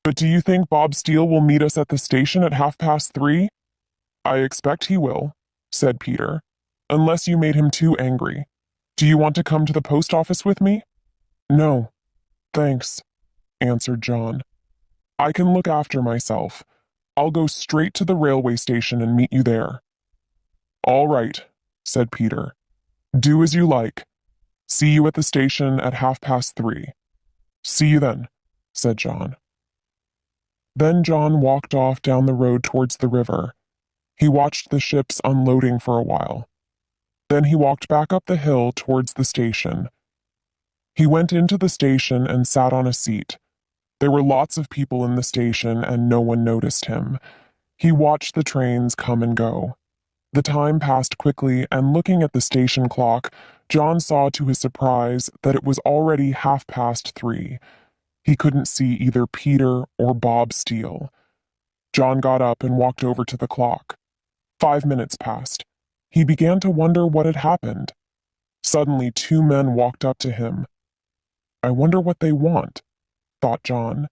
But do you think Bob Steele will meet us at the station at 3:30? I expect he will, said Peter, unless you made him too angry. Do you want to come to the post office with me? No, thanks, answered John. I can look after myself. I'll go straight to the railway station and meet you there. All right, said Peter. Do as you like. See you at the station at 3:30. See you then, said John. Then John walked off down the road towards the river. He watched the ships unloading for a while. Then he walked back up the hill towards the station. He went into the station and sat on a seat. There were lots of people in the station and no one noticed him. He watched the trains come and go. The time passed quickly, and looking at the station clock, John saw to his surprise that it was already 3:30. He couldn't see either Peter or Bob Steele. John got up and walked over to the clock. 5 minutes passed. He began to wonder what had happened. Suddenly, two men walked up to him. I wonder what they want, thought John.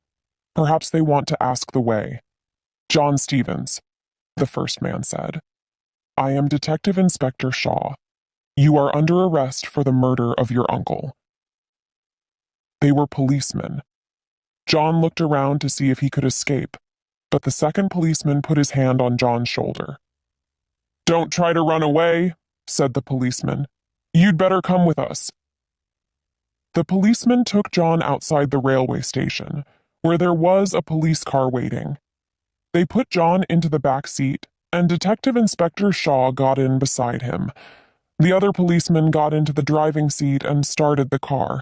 Perhaps they want to ask the way. John Stevens, the first man said. I am Detective Inspector Shaw. You are under arrest for the murder of your uncle. They were policemen. John looked around to see if he could escape, but the second policeman put his hand on John's shoulder. Don't try to run away, said the policeman. You'd better come with us. The policeman took John outside the railway station, where there was a police car waiting. They put John into the back seat, and Detective Inspector Shaw got in beside him. The other policeman got into the driving seat and started the car.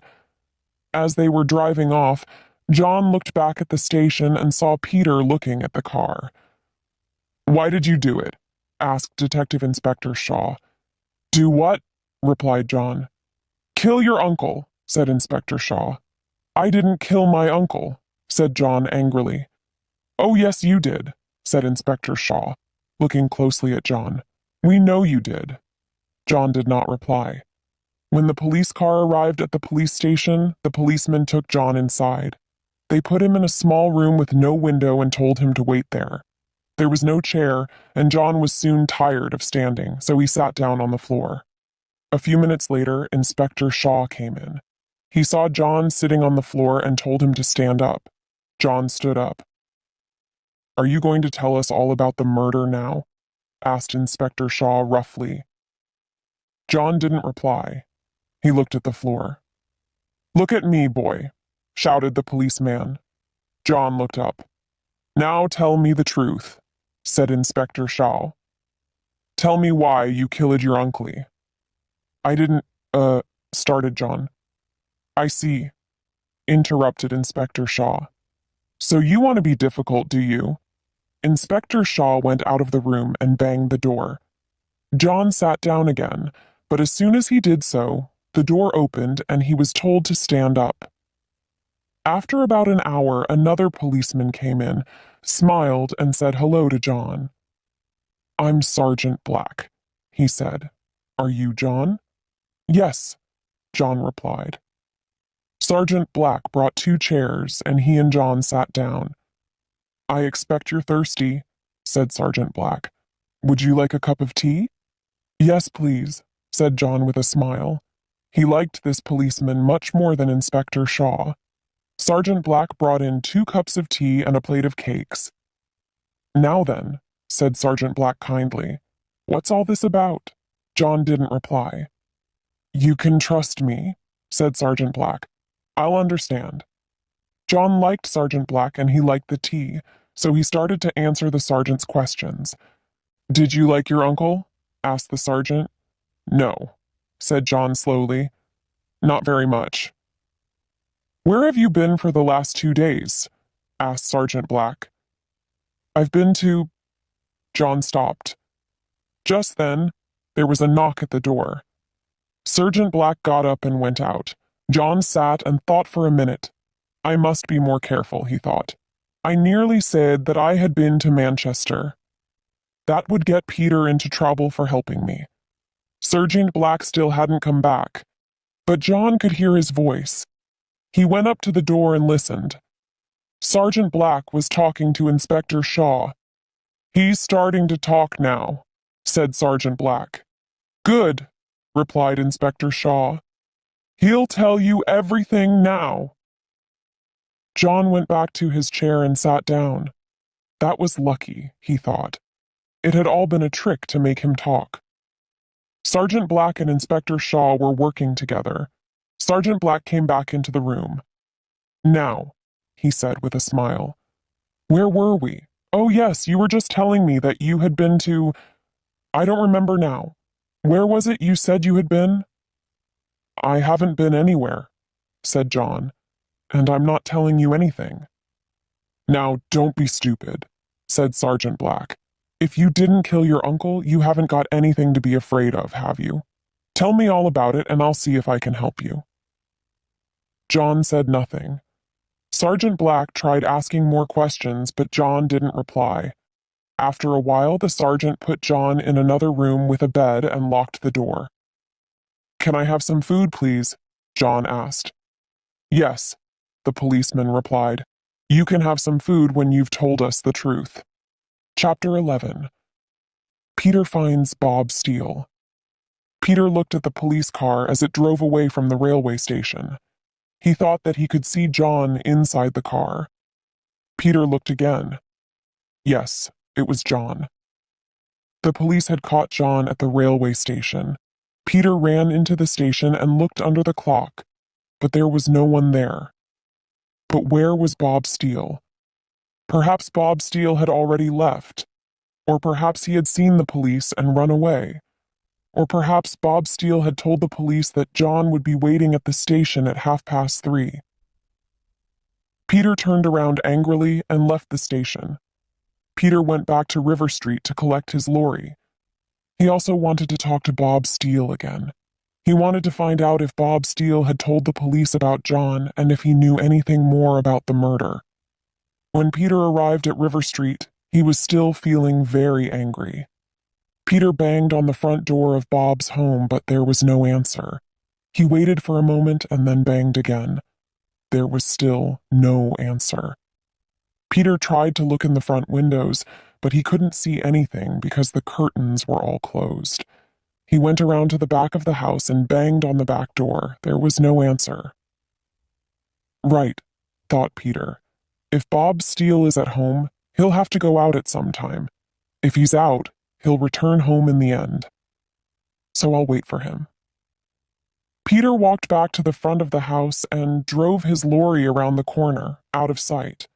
As they were driving off, John looked back at the station and saw Peter looking at the car. Why did you do it? Asked Detective Inspector Shaw. Do what? Replied John. Kill your uncle, said Inspector Shaw. I didn't kill my uncle, said John angrily. Oh, yes, you did, said Inspector Shaw, looking closely at John. We know you did. John did not reply. When the police car arrived at the police station, the policeman took John inside. They put him in a small room with no window and told him to wait there. There was no chair, and John was soon tired of standing, so he sat down on the floor. A few minutes later, Inspector Shaw came in. He saw John sitting on the floor and told him to stand up. John stood up. Are you going to tell us all about the murder now? Asked Inspector Shaw roughly. John didn't reply. He looked at the floor. Look at me, boy, shouted the policeman. John looked up. Now tell me the truth, said Inspector Shaw. Tell me why you killed your uncle. I didn't, started John. I see, interrupted Inspector Shaw. So you want to be difficult, do you? Inspector Shaw went out of the room and banged the door. John sat down again, but as soon as he did so, the door opened and he was told to stand up. After about an hour, another policeman came in, smiled, and said hello to John. I'm Sergeant Black, he said. Are you John? Yes, John replied. Sergeant Black brought 2 chairs, and he and John sat down. I expect you're thirsty, said Sergeant Black. Would you like a cup of tea? Yes, please, said John with a smile. He liked this policeman much more than Inspector Shaw. Sergeant Black brought in 2 cups of tea and a plate of cakes. Now then, said Sergeant Black kindly, what's all this about? John didn't reply. You can trust me, said Sergeant Black. I'll understand. John liked Sergeant Black and he liked the tea, so he started to answer the sergeant's questions. Did you like your uncle? Asked the sergeant. No, said John slowly. Not very much. Where have you been for the last 2 days? Asked Sergeant Black. I've been to... John stopped. Just then, there was a knock at the door. Sergeant Black got up and went out. John sat and thought for a minute. I must be more careful, he thought. I nearly said that I had been to Manchester. That would get Peter into trouble for helping me. Sergeant Black still hadn't come back, but John could hear his voice. He went up to the door and listened. Sergeant Black was talking to Inspector Shaw. He's starting to talk now, said Sergeant Black. Good, replied Inspector Shaw. He'll tell you everything now. John went back to his chair and sat down. That was lucky, he thought. It had all been a trick to make him talk. Sergeant Black and Inspector Shaw were working together. Sergeant Black came back into the room. Now, he said with a smile. Where were we? Oh yes, you were just telling me that you had been to… I don't remember now. Where was it you said you had been? I haven't been anywhere, said John, and I'm not telling you anything. Now, don't be stupid, said Sergeant Black. If you didn't kill your uncle, you haven't got anything to be afraid of, have you? Tell me all about it and I'll see if I can help you. John said nothing. Sergeant Black tried asking more questions, but John didn't reply. After a while, the sergeant put John in another room with a bed and locked the door. Can I have some food, please? John asked. Yes, the policeman replied. You can have some food when you've told us the truth. Chapter 11. Peter finds Bob Steele. Peter looked at the police car as it drove away from the railway station. He thought that he could see John inside the car. Peter looked again. Yes, it was John. The police had caught John at the railway station. Peter ran into the station and looked under the clock, but there was no one there. But where was Bob Steele? Perhaps Bob Steele had already left, or perhaps he had seen the police and run away, or perhaps Bob Steele had told the police that John would be waiting at the station at 3:30. Peter turned around angrily and left the station. Peter went back to River Street to collect his lorry. He also wanted to talk to Bob Steele again. He wanted to find out if Bob Steele had told the police about John and if he knew anything more about the murder. When Peter arrived at River Street, he was still feeling very angry. Peter banged on the front door of Bob's home, but there was no answer. He waited for a moment and then banged again. There was still no answer. Peter tried to look in the front windows, but he couldn't see anything because the curtains were all closed. He went around to the back of the house and banged on the back door. There was no answer. Right, thought Peter. If Bob Steele is at home, he'll have to go out at some time. If he's out, he'll return home in the end. So I'll wait for him. Peter walked back to the front of the house and drove his lorry around the corner, out of sight.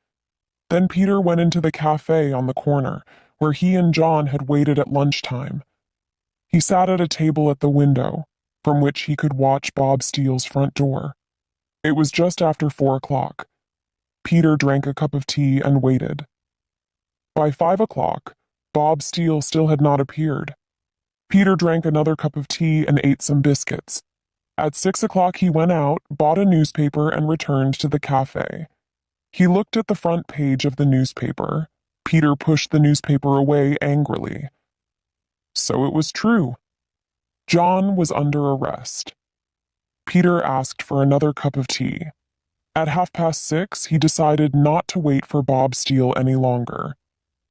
Then Peter went into the cafe on the corner, where he and John had waited at lunchtime. He sat at a table at the window, from which he could watch Bob Steele's front door. It was just after 4 o'clock. Peter drank a cup of tea and waited. By 5 o'clock, Bob Steele still had not appeared. Peter drank another cup of tea and ate some biscuits. At 6 o'clock he went out, bought a newspaper, and returned to the cafe. He looked at the front page of the newspaper. Peter pushed the newspaper away angrily. So it was true. John was under arrest. Peter asked for another cup of tea. At 6:30, he decided not to wait for Bob Steele any longer.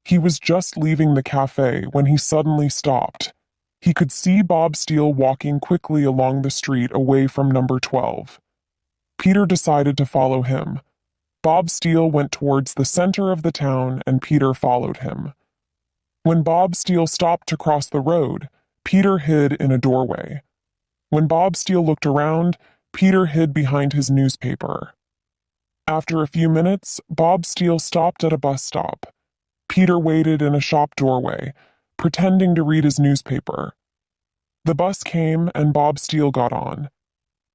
He was just leaving the cafe when he suddenly stopped. He could see Bob Steele walking quickly along the street away from number 12. Peter decided to follow him. Bob Steele went towards the center of the town and Peter followed him. When Bob Steele stopped to cross the road, Peter hid in a doorway. When Bob Steele looked around, Peter hid behind his newspaper. After a few minutes, Bob Steele stopped at a bus stop. Peter waited in a shop doorway, pretending to read his newspaper. The bus came and Bob Steele got on.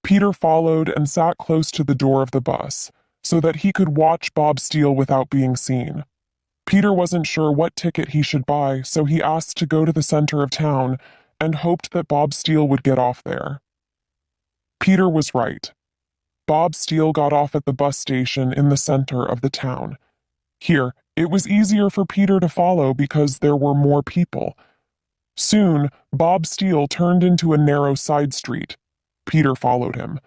Peter followed and sat close to the door of the bus, so that he could watch Bob Steele without being seen. Peter wasn't sure what ticket he should buy, so he asked to go to the center of town and hoped that Bob Steele would get off there. Peter was right. Bob Steele got off at the bus station in the center of the town. Here, it was easier for Peter to follow because there were more people. Soon, Bob Steele turned into a narrow side street. Peter followed him.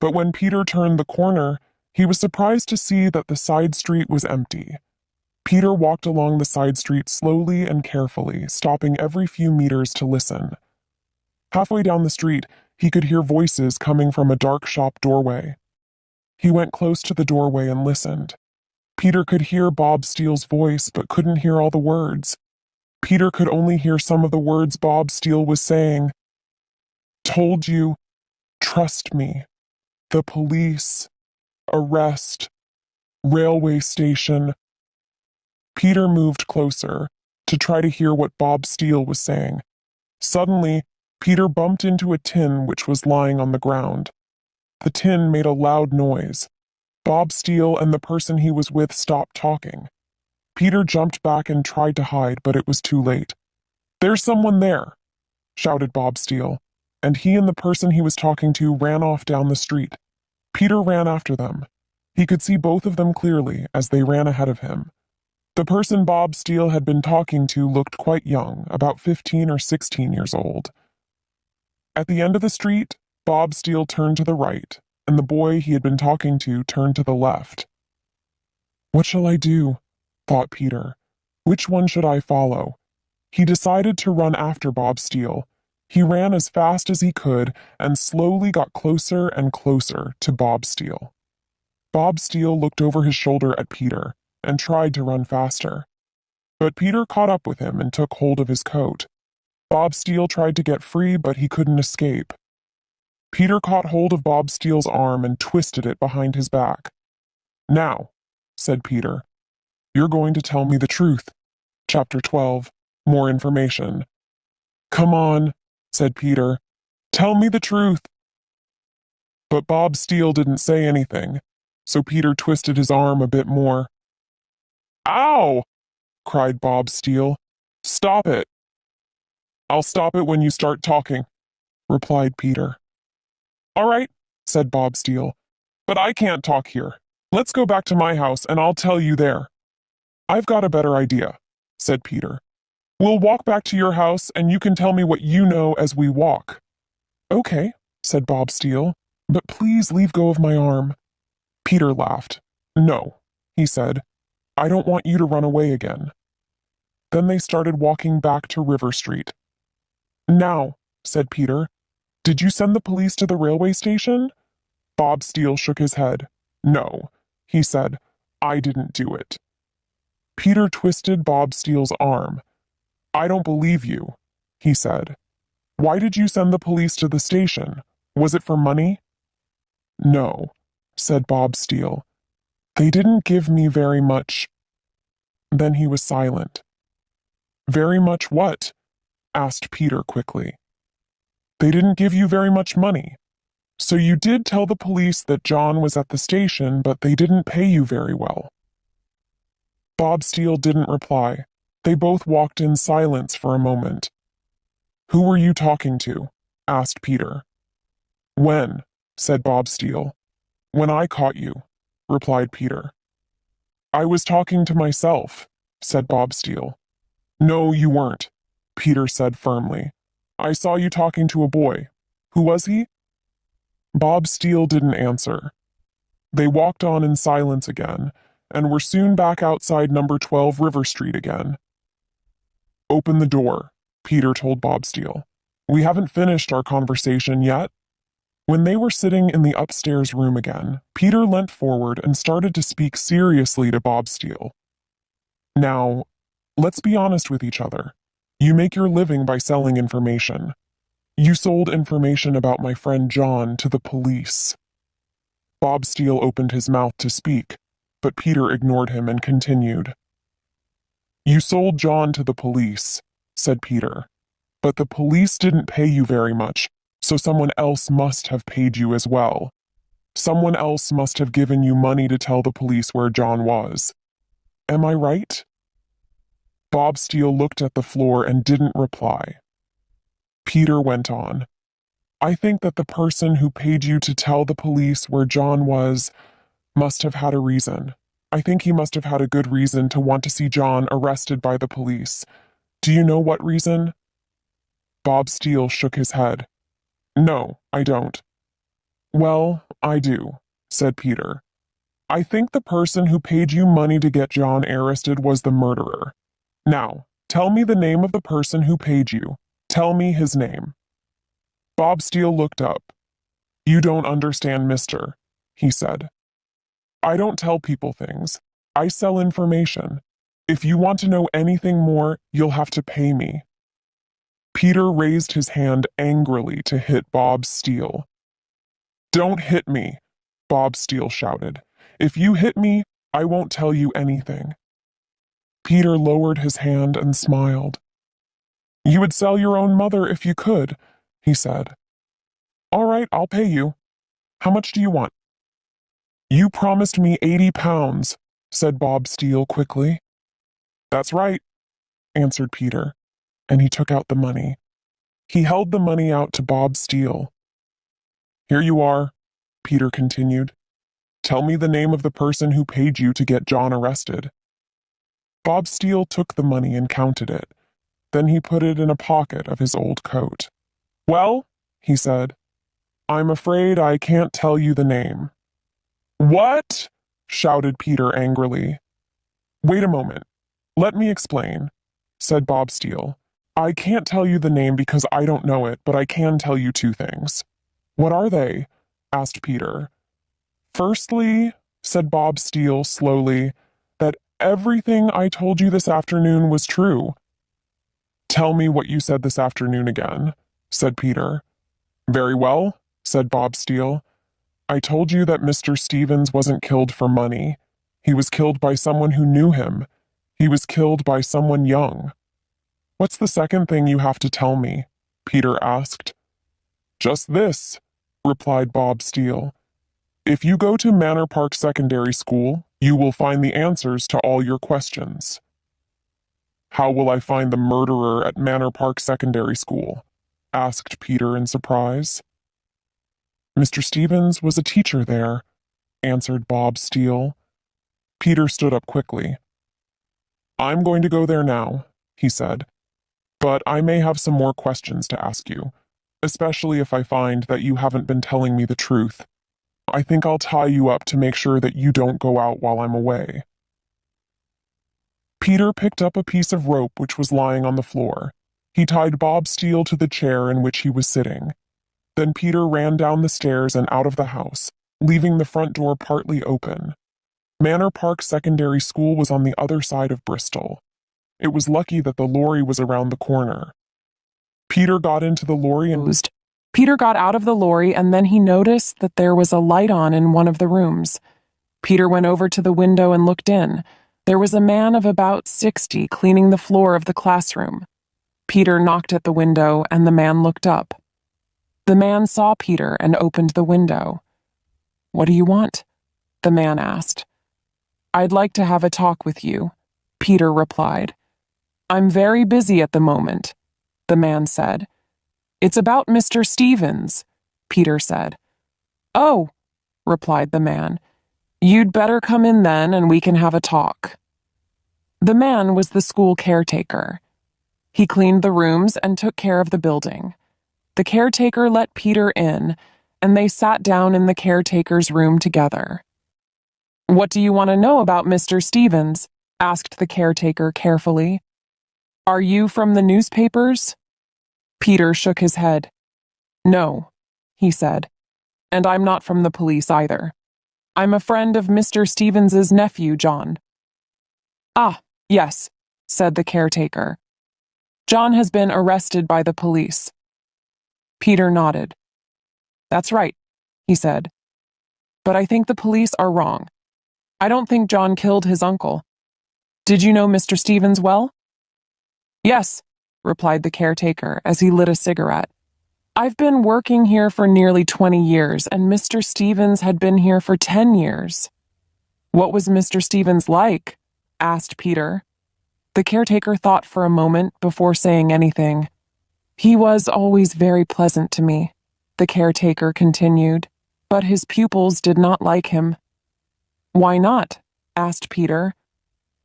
But when Peter turned the corner, He was surprised to see that the side street was empty. Peter walked along the side street slowly and carefully, stopping every few meters to listen. Halfway down the street, he could hear voices coming from a dark shop doorway. He went close to the doorway and listened. Peter could hear Bob Steele's voice, but couldn't hear all the words. Peter could only hear some of the words Bob Steele was saying. Told you, trust me, the police, arrest, railway station. Peter moved closer to try to hear what Bob Steele was saying. Suddenly, Peter bumped into a tin which was lying on the ground. The tin made a loud noise. Bob Steele and the person he was with stopped talking. Peter jumped back and tried to hide, but it was too late. "There's someone there!" shouted Bob Steele, and he and the person he was talking to ran off down the street. Peter ran after them. He could see both of them clearly as they ran ahead of him. The person Bob Steele had been talking to looked quite young, about 15 or 16 years old. At the end of the street, Bob Steele turned to the right, and the boy he had been talking to turned to the left. "What shall I do?" thought Peter. "Which one should I follow?" He decided to run after Bob Steele. He ran as fast as he could and slowly got closer and closer to Bob Steele. Bob Steele looked over his shoulder at Peter and tried to run faster. But Peter caught up with him and took hold of his coat. Bob Steele tried to get free, but he couldn't escape. Peter caught hold of Bob Steele's arm and twisted it behind his back. "Now," said Peter, "you're going to tell me the truth." Chapter 12. More information. "Come on," said Peter. "Tell me the truth." But Bob Steele didn't say anything, so Peter twisted his arm a bit more. "Ow!" cried Bob Steele. "Stop it." "I'll stop it when you start talking," replied Peter. "All right," said Bob Steele, "but I can't talk here. Let's go back to my house and I'll tell you there." "I've got a better idea," said Peter. "We'll walk back to your house and you can tell me what you know as we walk." "Okay," said Bob Steele, "but please leave go of my arm." Peter laughed. "No," he said. "I don't want you to run away again." Then they started walking back to River Street. "Now," said Peter, "did you send the police to the railway station?" Bob Steele shook his head. "No," he said, "I didn't do it." Peter twisted Bob Steele's arm. "I don't believe you," he said. "Why did you send the police to the station? Was it for money?" "No," said Bob Steele. "They didn't give me very much." Then he was silent. "Very much what?" asked Peter quickly. "They didn't give you very much money. So you did tell the police that John was at the station, but they didn't pay you very well." Bob Steele didn't reply. They both walked in silence for a moment. "Who were you talking to?" asked Peter. "When?" said Bob Steele. "When I caught you," replied Peter. "I was talking to myself," said Bob Steele. "No, you weren't," Peter said firmly. "I saw you talking to a boy. Who was he?" Bob Steele didn't answer. They walked on in silence again, and were soon back outside number 12 River Street again. "Open the door," Peter told Bob Steele. "We haven't finished our conversation yet." When they were sitting in the upstairs room again, Peter leant forward and started to speak seriously to Bob Steele. "Now, let's be honest with each other. You make your living by selling information. You sold information about my friend John to the police." Bob Steele opened his mouth to speak, but Peter ignored him and continued. "You sold John to the police," said Peter, "but the police didn't pay you very much, so someone else must have paid you as well. Someone else must have given you money to tell the police where John was. Am I right?" Bob Steele looked at the floor and didn't reply. Peter went on. "I think that the person who paid you to tell the police where John was must have had a reason. I think he must have had a good reason to want to see John arrested by the police. Do you know what reason?" Bob Steele shook his head. "No, I don't." "Well, I do," said Peter. I think the person who paid you money to get John arrested was the murderer. Now, tell me the name of the person who paid you. Tell me his name." Bob Steele looked up. "You don't understand, mister," he said. "I don't tell people things. I sell information. If you want to know anything more, you'll have to pay me." Peter raised his hand angrily to hit Bob Steele. "Don't hit me," Bob Steele shouted. "If you hit me, I won't tell you anything." Peter lowered his hand and smiled. "You would sell your own mother if you could," he said. "All right, I'll pay you. How much do you want?" "You promised me 80 pounds, said Bob Steele quickly. "That's right," answered Peter, and he took out the money. He held the money out to Bob Steele. "Here you are," Peter continued. "Tell me the name of the person who paid you to get John arrested." Bob Steele took the money and counted it. Then he put it in a pocket of his old coat. "Well," he said, "I'm afraid I can't tell you the name." "What?" shouted Peter angrily. "Wait a moment. Let me explain," said Bob Steele. "I can't tell you the name because I don't know it, but I can tell you two things." "What are they?" asked Peter. "Firstly," said Bob Steele slowly, "that everything I told you this afternoon was true." "Tell me what you said this afternoon again," said Peter. "Very well," said Bob Steele. "I told you that Mr. Stevens wasn't killed for money. He was killed by someone who knew him. He was killed by someone young." "What's the second thing you have to tell me?" Peter asked. "Just this," replied Bob Steele. "If you go to Manor Park Secondary School, you will find the answers to all your questions." "How will I find the murderer at Manor Park Secondary School?" asked Peter in surprise. "Mr. Stevens was a teacher there," answered Bob Steele. Peter stood up quickly. "I'm going to go there now," he said, "but I may have some more questions to ask you, especially if I find that you haven't been telling me the truth. I think I'll tie you up to make sure that you don't go out while I'm away." Peter picked up a piece of rope which was lying on the floor. He tied Bob Steele to the chair in which he was sitting. Then Peter ran down the stairs and out of the house, leaving the front door partly open. Manor Park Secondary School was on the other side of Bristol. It was lucky that the lorry was around the corner. Peter got into the lorry and Peter got out of the lorry, and then he noticed that there was a light on in one of the rooms. Peter went over to the window and looked in. There was a man of about 60 cleaning the floor of the classroom. Peter knocked at the window, and the man looked up. The man saw Peter and opened the window. "What do you want?" the man asked. "I'd like to have a talk with you," Peter replied. "I'm very busy at the moment," the man said. "It's about Mr. Stevens," Peter said. "Oh," replied the man. "You'd better come in then and we can have a talk." The man was the school caretaker. He cleaned the rooms and took care of the building. The caretaker let Peter in, and they sat down in the caretaker's room together. "What do you want to know about Mr. Stevens?" asked the caretaker carefully. "Are you from the newspapers?" Peter shook his head. "No," he said, "and I'm not from the police either. I'm a friend of Mr. Stevens's nephew, John." "Ah, yes," said the caretaker. "John has been arrested by the police." Peter nodded. "That's right," he said. "But I think the police are wrong. I don't think John killed his uncle. Did you know Mr. Stevens well?" "Yes," replied the caretaker as he lit a cigarette. "I've been working here for nearly 20 years, and Mr. Stevens had been here for 10 years. "What was Mr. Stevens like?" asked Peter. The caretaker thought for a moment before saying anything. "He was always very pleasant to me," the caretaker continued, "but his pupils did not like him." "Why not?" asked Peter.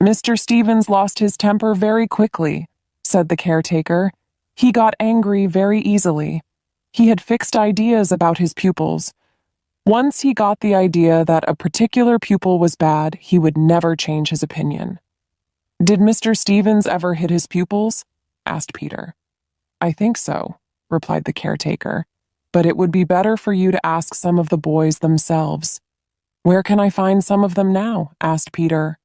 "Mr. Stevens lost his temper very quickly," said the caretaker. "He got angry very easily. He had fixed ideas about his pupils. Once he got the idea that a particular pupil was bad, he would never change his opinion. "Did Mr. Stevens ever hit his pupils?" asked Peter. "I think so," replied the caretaker, "but it would be better for you to ask some of the boys themselves." "Where can I find some of them now?" asked Peter.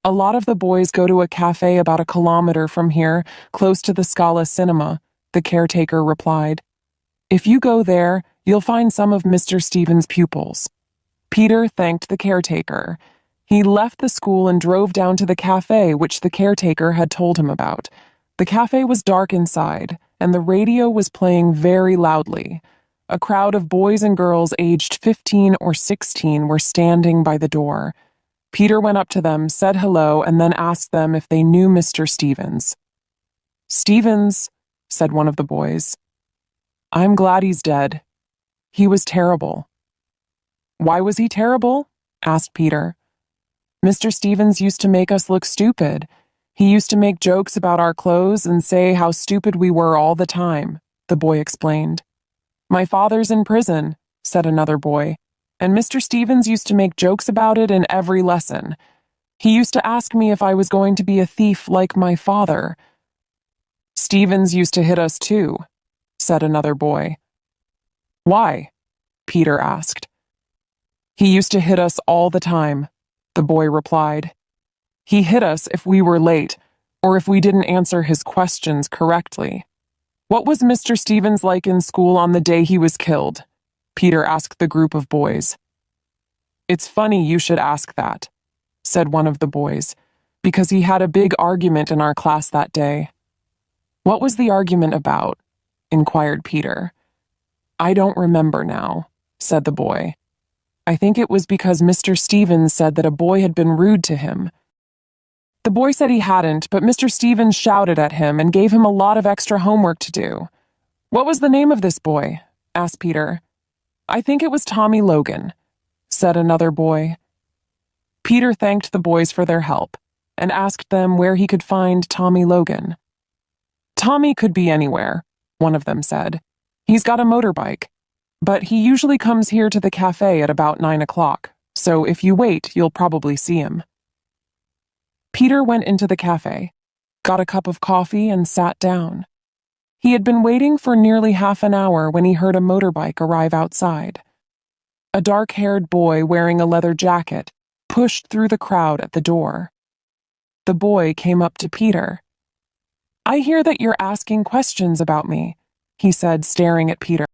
"A lot of the boys go to a cafe about 1 kilometer from here, close to the Scala Cinema," the caretaker replied. "If you go there, you'll find some of Mr. Stevens' pupils." Peter thanked the caretaker. He left the school and drove down to the cafe which the caretaker had told him about. The cafe was dark inside, and the radio was playing very loudly. A crowd of boys and girls aged 15 or 16 were standing by the door. Peter went up to them, said hello, and then asked them if they knew Mr. Stevens. "Stevens," said one of the boys. "I'm glad he's dead. He was terrible." "Why was he terrible?" asked Peter. "Mr. Stevens used to make us look stupid. He used to make jokes about our clothes and say how stupid we were all the time," the boy explained. "My father's in prison," said another boy, "and Mr. Stevens used to make jokes about it in every lesson. He used to ask me if I was going to be a thief like my father." "Stevens used to hit us too," said another boy. "Why?" Peter asked. "He used to hit us all the time," the boy replied. "He hit us if we were late, or if we didn't answer his questions correctly." "What was Mr. Stevens like in school on the day he was killed?" Peter asked the group of boys. "It's funny you should ask that," said one of the boys, "because he had a big argument in our class that day." "What was the argument about?" inquired Peter. "I don't remember now," said the boy. "I think it was because Mr. Stevens said that a boy had been rude to him. The boy said he hadn't, but Mr. Stevens shouted at him and gave him a lot of extra homework to do." "What was the name of this boy?" asked Peter. "I think it was Tommy Logan," said another boy. Peter thanked the boys for their help and asked them where he could find Tommy Logan. "Tommy could be anywhere," one of them said. "He's got a motorbike, but he usually comes here to the cafe at about 9 o'clock, so if you wait, you'll probably see him." Peter went into the cafe, got a cup of coffee, and sat down. He had been waiting for nearly half an hour when he heard a motorbike arrive outside. A dark-haired boy wearing a leather jacket pushed through the crowd at the door. The boy came up to Peter. "I hear that you're asking questions about me," he said, staring at Peter.